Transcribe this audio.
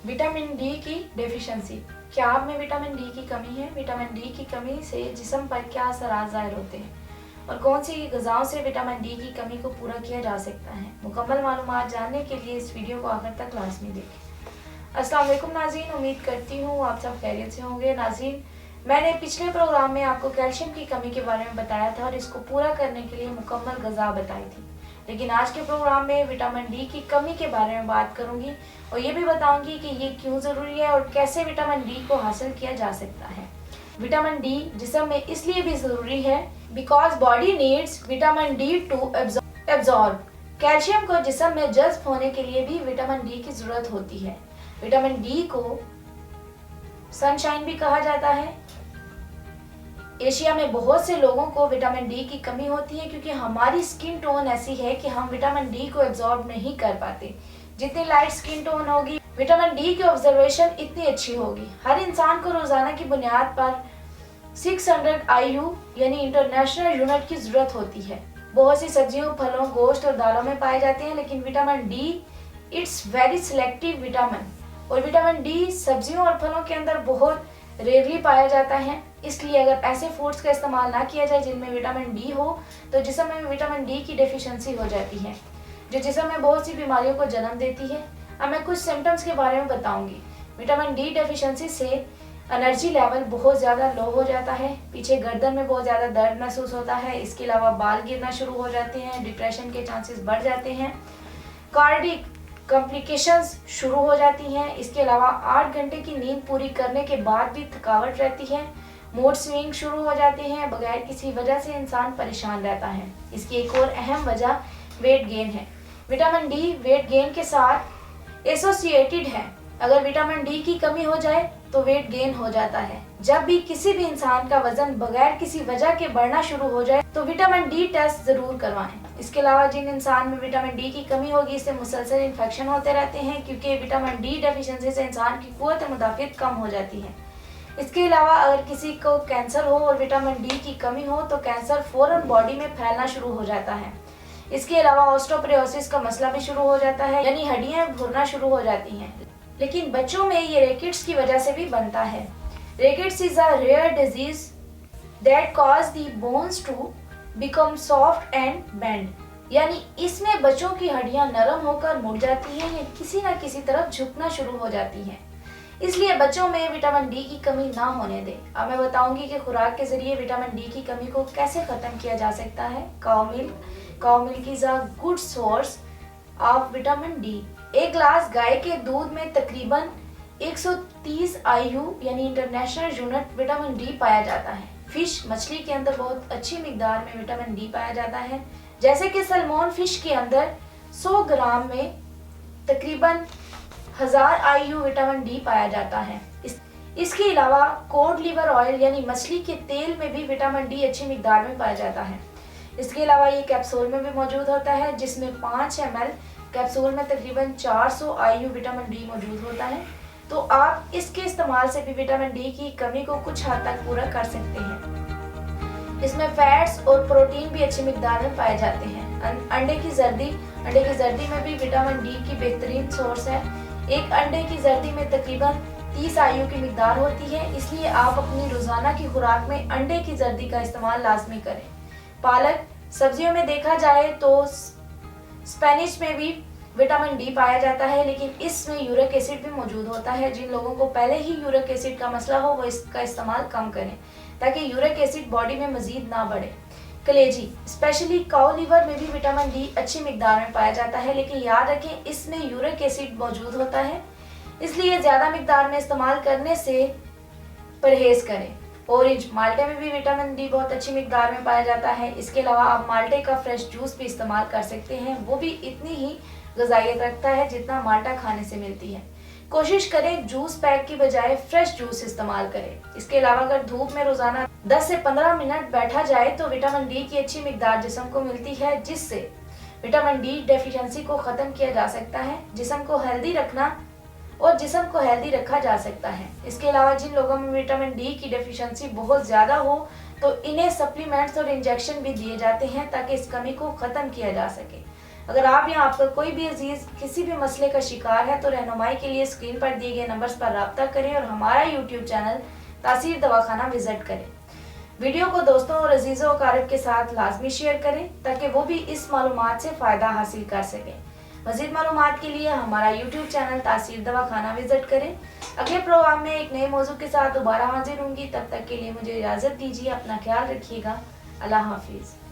Vitamin D की deficiency. क्या आप में विटामिन डी की कमी है? विटामिन डी की कमी से जिस्म पर क्या असरात ज़ाहिर होते हैं और कौन सी ग़िज़ाओं से विटामिन डी की कमी को पूरा किया जा सकता है? मुकम्मल मालूमात जानने के लिए इस वीडियो को आखिर तक लाज़मी देखें। अस्सलाम वालेकुम नाज़रीन, उम्मीद करती हूँ आप सब खैरियत से होंगे। नाज़रीन, मैंने पिछले प्रोग्राम में आपको कैल्शियम की कमी के बारे में बताया था और इसको पूरा करने के लिए मुकम्मल ग़िज़ा बताई थी, लेकिन आज के प्रोग्राम में विटामिन डी की कमी के बारे में बात करूंगी और ये भी बताऊंगी कि ये क्यों ज़रूरी है और कैसे विटामिन डी को हासिल किया जा सकता है। विटामिन डी जिस्म में इसलिए भी ज़रूरी है because body needs vitamin D to absorb. Calcium को जिस्म में जज्ब होने के लिए भी विटामिन डी की ज़रूरत होती है। विटामिन डी को सनशाइन भी कहा जाता है। एशिया में बहुत से लोगों को विटामिन डी की कमी होती है क्योंकि हमारी स्किन टोन ऐसी है कि हम विटामिन डी को एब्जॉर्ब नहीं कर पाते। जितनी लाइट स्किन टोन होगी, विटामिन डी की ऑब्जर्वेशन इतनी अच्छी होगी। हर इंसान को रोजाना की बुनियाद पर 600 IU यानी इंटरनेशनल यूनिट की जरूरत होती है। बहुत सी सब्जियों, फलों, गोश्त और दालों में पाए जाते हैं, लेकिन vitamin D it's very selective vitamin और विटामिन डी सब्जियों और फलों के अंदर बहुत रेयरली पाया जाता है। इसलिए अगर ऐसे फूड्स का इस्तेमाल ना किया जाए जिनमें विटामिन डी हो तो जिस्म में विटामिन डी की डेफिशिएंसी हो जाती है, जो जिस्म में बहुत सी बीमारियों को जन्म देती है। अब मैं कुछ सिम्टम्स के बारे में बताऊंगी। विटामिन डी डेफिशिएंसी से एनर्जी लेवल बहुत ज़्यादा लो हो जाता है, पीछे गर्दन में बहुत ज़्यादा दर्द महसूस होता है, इसके अलावा बाल गिरना शुरू हो जाते हैं, डिप्रेशन के चांसेस बढ़ जाते हैं, कार्डिक कॉम्प्लिकेशंस शुरू हो जाती हैं। इसके अलावा 8 घंटे की नींद पूरी करने के बाद भी थकावट रहती है, मूड स्विंग शुरू हो जाते हैं, बगैर किसी वजह से इंसान परेशान रहता है। इसकी एक और अहम वजह वेट गेन है। विटामिन डी वेट गेन के साथ एसोसिएटेड है। अगर विटामिन डी की कमी हो जाए तो वेट गेन हो जाता है। जब भी किसी भी इंसान का वजन बगैर किसी वजह के बढ़ना शुरू हो जाए तो विटामिन डी टेस्ट जरूर करवाएं। इसके अलावा जिन इंसान में विटामिन डी की कमी होगी, इससे मुसलसल इन्फेक्शन होते रहते हैं क्योंकि विटामिन डी डेफिशिएंसी से इंसान की कुव्वत मुदाफ़ियत कम हो जाती है। इसके अलावा अगर किसी को कैंसर हो और विटामिन डी की कमी हो तो कैंसर फौरन बॉडी में फैलना शुरू हो जाता है। इसके अलावा ऑस्टियोपोरोसिस का मसला भी शुरू हो जाता है, यानी हड्डियां भुरना शुरू हो जाती हैं। लेकिन बच्चों में ये रेकिट्स की वजह से भी बनता है। Rickets is a rare disease that causes the bones to become soft and bend, यानी इसमें बच्चों की हड्डियां नरम होकर मुड़ जाती हैं या किसी न किसी तरफ झुकना शुरू हो जाती हैं। इसलिए बच्चों में विटामिन डी की कमी ना होने दें। अब मैं बताऊंगी कि खुराक के जरिए विटामिन डी की कमी को कैसे खत्म किया जा सकता है। Cow milk is a good source of vitamin D. एक ग्लास गाय के दूध में तकरीबन 130 IU यानी इंटरनेशनल यूनिट विटामिन डी पाया जाता है। फिश मछली के अंदर बहुत अच्छी मिकदार में विटामिन डी पाया जाता है, जैसे कि सलमोन फिश के अंदर 100 ग्राम में तकरीबन 1000 IU विटामिन डी पाया जाता है। इसके अलावा कोड लिवर ऑयल यानी मछली के तेल में भी विटामिन डी अच्छी मिकदार में पाया जाता है। इसके अलावा ये कैप्सूल में भी मौजूद होता है, जिसमें 5 ml कैप्सूल में तकरीबन 400 IU विटामिन डी मौजूद होता है। तो आप इसके इस्तेमाल से भी विटामिन डी की कमी को कुछ हद तक पूरा कर सकते हैं। इसमें फैट्स और प्रोटीन भी अच्छी मिकदार में पाए जाते हैं। अंडे की जर्दी में भी विटामिन डी की बेहतरीन सोर्स है। एक अंडे की जर्दी में तकरीबन 30 IU की मिकदार होती है, इसलिए आप अपनी रोजाना की खुराक में अंडे की जर्दी का इस्तेमाल लाजमी करें। पालक सब्जियों में देखा जाए तो स्पेनिश में भी विटामिन डी पाया जाता है, लेकिन इसमें यूरिक एसिड भी मौजूद होता है। जिन लोगों को पहले ही यूरिक एसिड का मसला हो वो इसका इस्तेमाल कम करें ताकि यूरिक एसिड बॉडी में मजीद ना बढ़े। कलेजी स्पेशली काउ लिवर में भी विटामिन डी अच्छी मिकदार में पाया जाता है, लेकिन याद रखें इसमें यूरिक एसिड मौजूद होता है, इसलिए ज़्यादा मिकदार में इस्तेमाल करने से परहेज करें। ऑरेंज माल्टे में भी विटामिन डी बहुत अच्छी मिकदार में पाया जाता है। इसके अलावा आप माल्टे का फ्रेश जूस भी इस्तेमाल कर सकते हैं, वो भी इतनी ही ग़िज़ाइयत रखता है जितना माल्टा खाने से मिलती है। कोशिश करें जूस पैक की बजाय फ्रेश जूस इस्तेमाल करें। इसके अलावा अगर धूप में रोजाना 10 से 15 मिनट बैठा जाए तो विटामिन डी की अच्छी मिकदार जिस्म को मिलती है, जिससे विटामिन डी डेफिशिएंसी को ख़त्म किया जा सकता है। जिस्म को हेल्दी रखा जा सकता है। इसके अलावा जिन लोगों में विटामिन डी की डेफिशिएंसी बहुत ज़्यादा हो तो इन्हें सप्लीमेंट्स और इंजेक्शन भी दिए जाते हैं ताकि इस कमी को ख़त्म किया जा सके। अगर आप या आपका कोई भी अजीज किसी भी मसले का शिकार है तो रहनुमाई के लिए स्क्रीन पर दिए गए नंबर्स पर राब्ता करें और हमारा यूट्यूब चैनल तासीर दवाखाना विजिट करें। वीडियो को दोस्तों और अजीज़ों और कारब के साथ लाजमी शेयर करें ताकि वो भी इस मालूमात से फ़ायदा हासिल कर सकें। मज़ीद मालूमात के लिए हमारा यूट्यूब चैनल तासीर दवाखाना विजिट करें। अगले प्रोग्राम में एक नए मौजू के साथ दोबारा हाजिर होंगी। तब तक के लिए मुझे इजाज़त दीजिए। अपना ख्याल रखिएगा। अल्लाह हाफिज़।